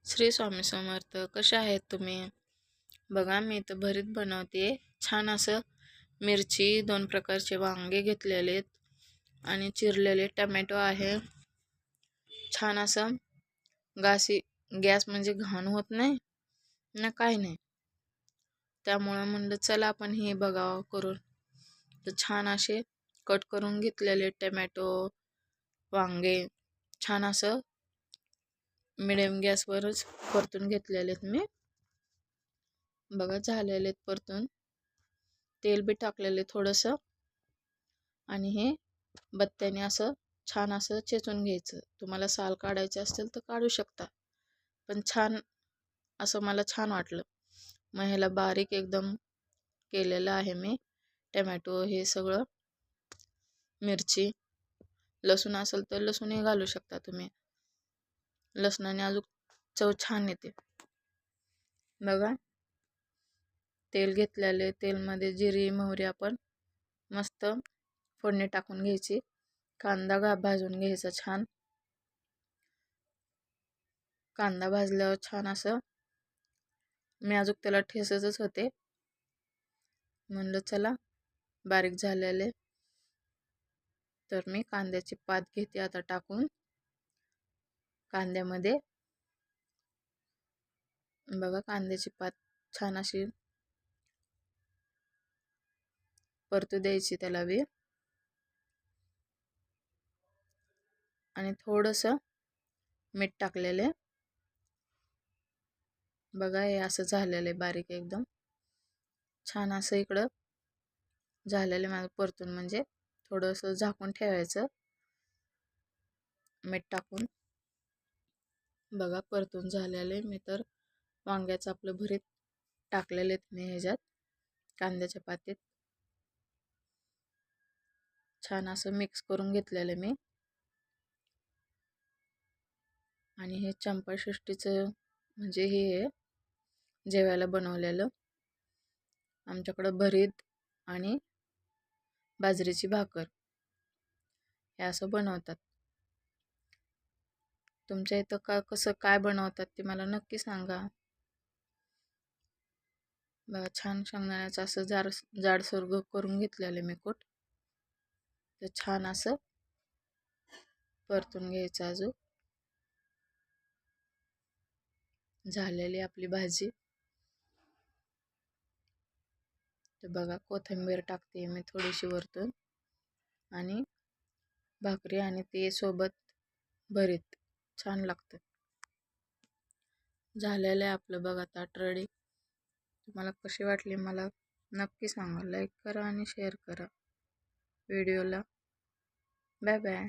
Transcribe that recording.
श्री स्वामी समर्थ. कशा आहेत तुम्ही? बघा, मी इथं भरीत बनवते. छान असं मिरची, 2 प्रकारचे वांगे घेतलेले आहेत आणि चिरलेले टमॅटो आहे. छान असं गॅस म्हणजे घाण होत नाही ना, काही नाही. त्यामुळं म्हणलं चला आपण हे बघावं करून. तर छान असे कट करून घेतलेले टमॅटो, वांगे छान असं मिडियम गॅसवरच परतून घेतलेले आहेत मी. बघा, झालेले आहेत परतून. तेल बी टाकलेले थोडंसं आणि हे बत्त्याने असं छान असं चेचून घ्यायचं. तुम्हाला साल काढायचे असतील तर काढू शकता, पण छान असं मला छान वाटलं. मग ह्याला बारीक एकदम केलेलं आहे मी. टमॅटो हे सगळं, मिरची, लसूण असेल तर लसूणही घालू शकता तुम्ही. लसणाने अजून चव छान येते. बघा, तेल घेतलेले, तेलमध्ये जिरी मोहरी आपण मस्त फोडणी टाकून घ्यायची. कांदा भाजून घ्यायचा छान. कांदा भाजल्यावर छान असं मी अजून त्याला ठेचतच होते. म्हणलं चला बारीक झालेले, तर मी कांद्याची पात घेते आता टाकून कांद्यामध्ये. बघा, कांद्याची पात छान अशी परतू द्यायची त्याला बी. आणि थोडंसं मीठ टाकलेले. बघा, हे असं झालेलं आहे बारीक एकदम. छान असं इकडं झालेलं माझं परतून, म्हणजे थोडंसं झाकून ठेवायचं मीठ टाकून. बघा, परतून झालेले. मी तर वांग्याचं आपलं भरीत टाकलेले मी ह्याच्यात कांद्याच्या पातीत. छान असं मिक्स करून घेतलेलं मी. आणि हे चंपाषष्ठीचं म्हणजे हे जेवायला बनवलेलं. आमच्याकडं भरीत आणि बाजरीची भाकर हे असं बनवतात. तुमच्या इथं कसं काय बनवतात ते मला नक्की सांगा. बघा, छान शेंगदाण्याचं असं जाडसर करून घेतलेलं मी कूट. तर छान असं परतून घ्यायचं. अजून झालेली आपली भाजी. तर बघा, कोथिंबीर टाकते मी थोडीशी वरतून आणि भाकरी आणि ते सोबत भरीत छान लागतं. झालेलं आहे आपलं बघा ताट रेडी. तुम्हाला कशी वाटली मला नक्की सांगा. लाईक करा आणि शेअर करा व्हिडिओला. Bye bye.